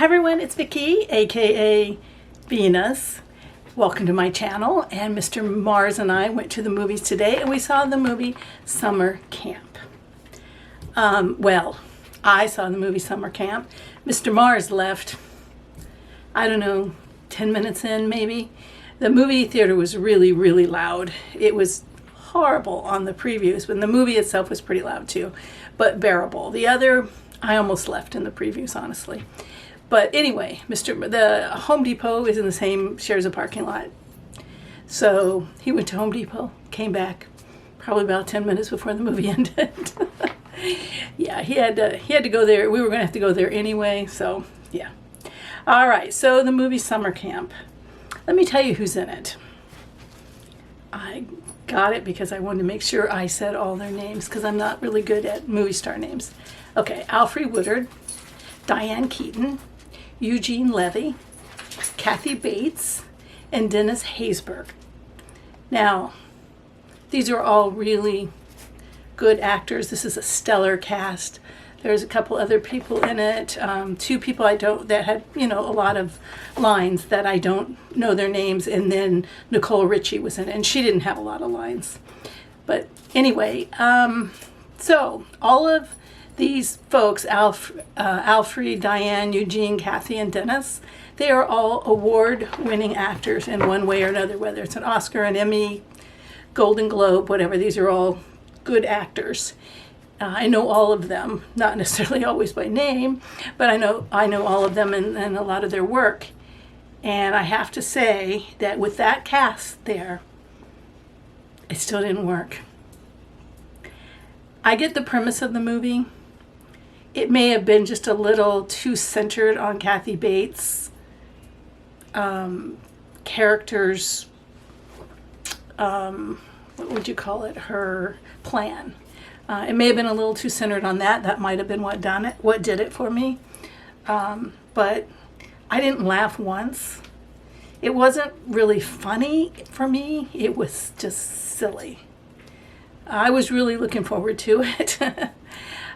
Hi everyone, it's Vicki, aka Venus. Welcome to my channel. And Mr. Mars and I went to the movies today and we saw the movie Summer Camp. I saw the movie Summer Camp. Mr. Mars left, I don't know, 10 minutes in maybe. The movie theater was really, really loud. It was horrible on the previews, but the movie itself was pretty loud too, but bearable. The other, I almost left in the previews, honestly. But anyway, the Home Depot is in the same, shares a parking lot. So he went to Home Depot, came back probably about 10 minutes before the movie ended. Yeah, he had to go there. We were going to have to go there anyway, so yeah. All right, so the movie Summer Camp. Let me tell you who's in it. I got it because I wanted to make sure I said all their names because I'm not really good at movie star names. Okay, Alfre Woodard, Diane Keaton, Eugene Levy, Kathy Bates, and Dennis Haysbert. Now, these are all really good actors. This is a stellar cast. There's a couple other people in it. Two people that had, a lot of lines that I don't know their names. And then Nicole Richie was in it, and she didn't have a lot of lines. But anyway, so all of these folks, Alfre, Diane, Eugene, Kathy, and Dennis, they are all award-winning actors in one way or another, whether it's an Oscar, an Emmy, Golden Globe, whatever. These are all good actors. I know all of them, not necessarily always by name, but I know all of them and a lot of their work. And I have to say that with that cast there, it still didn't work. I get the premise of the movie. It may have been just a little too centered on Kathy Bates' character's, what would you call it, her plan. It may have been a little too centered on that. That might have been what did it for me. But I didn't laugh once. It wasn't really funny for me. It was just silly. I was really looking forward to it.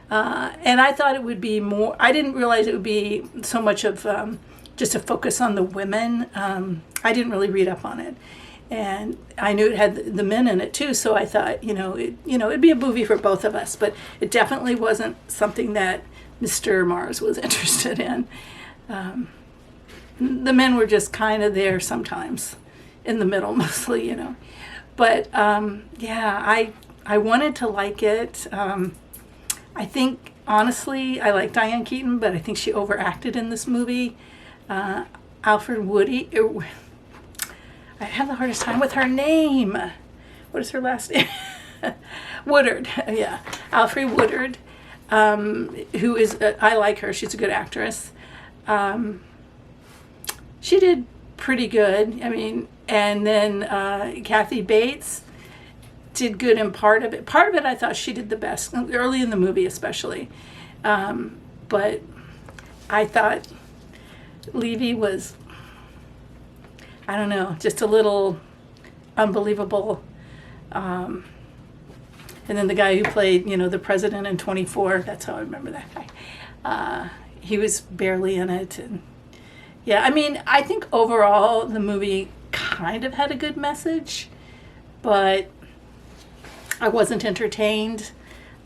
And I thought it would be more, I didn't realize it would be so much of just a focus on the women. I didn't really read up on it. And I knew it had the men in it too, so I thought, it'd be a movie for both of us, but it definitely wasn't something that Mr. Mars was interested in. The men were just kind of there sometimes, in the middle mostly, But I wanted to like it. I think, honestly, I like Diane Keaton, but I think she overacted in this movie. Alfre Woody. I have the hardest time with her name. What is her last name? Woodard. Yeah, Alfre Woodard, who is, I like her. She's a good actress. She did pretty good. And then Kathy Bates did good in part of it. Part of it I thought she did the best, early in the movie especially. But I thought Levy was, I don't know, just a little unbelievable. And then the guy who played, the president in 24, that's how I remember that guy. He was barely in it. And yeah, I think overall the movie kind of had a good message, but I wasn't entertained.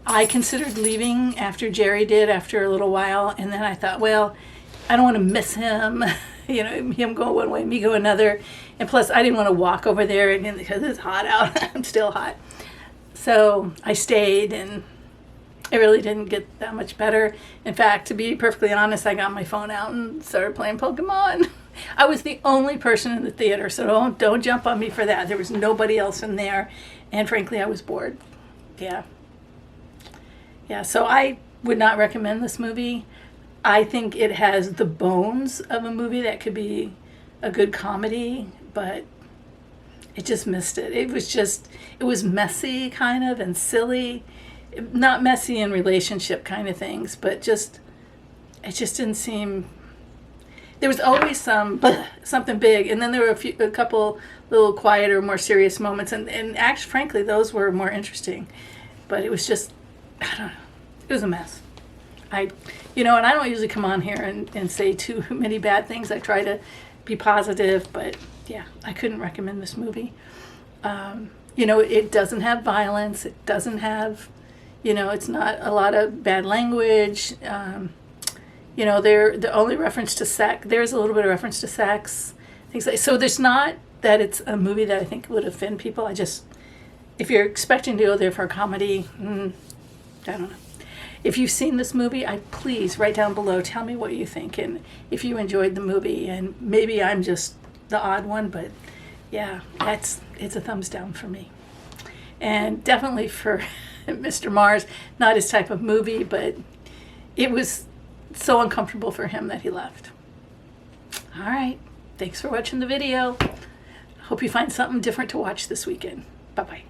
I considered leaving after Jerry did after a little while, and then I thought, well, I don't want to miss him. Him go one way, me go another. And plus, I didn't want to walk over there again because it's hot out. I'm still hot. So I stayed, and it really didn't get that much better. In fact, to be perfectly honest, I got my phone out and started playing Pokemon. I was the only person in the theater, so don't jump on me for that. There was nobody else in there, and frankly, I was bored. Yeah, so I would not recommend this movie. I think it has the bones of a movie that could be a good comedy, but it just missed it. It was messy kind of and silly. Not messy in relationship kind of things, but it just didn't seem, there was always something big, and then there were a couple little quieter, more serious moments, and actually, frankly, those were more interesting. But it was just, I don't know, it was a mess. And I don't usually come on here and say too many bad things. I try to be positive, but yeah, I couldn't recommend this movie. It doesn't have violence. It doesn't have, it's not a lot of bad language. The only reference to sex, there's a little bit of reference to sex, things like, so there's not that it's a movie that I think would offend people. If you're expecting to go there for a comedy, I don't know. If you've seen this movie, please write down below, tell me what you think and if you enjoyed the movie. And maybe I'm just the odd one, but yeah, it's a thumbs down for me. And definitely for Mr. Mars, not his type of movie, but it was so uncomfortable for him that he left. All right, thanks for watching the video. Hope you find something different to watch this weekend. Bye-bye.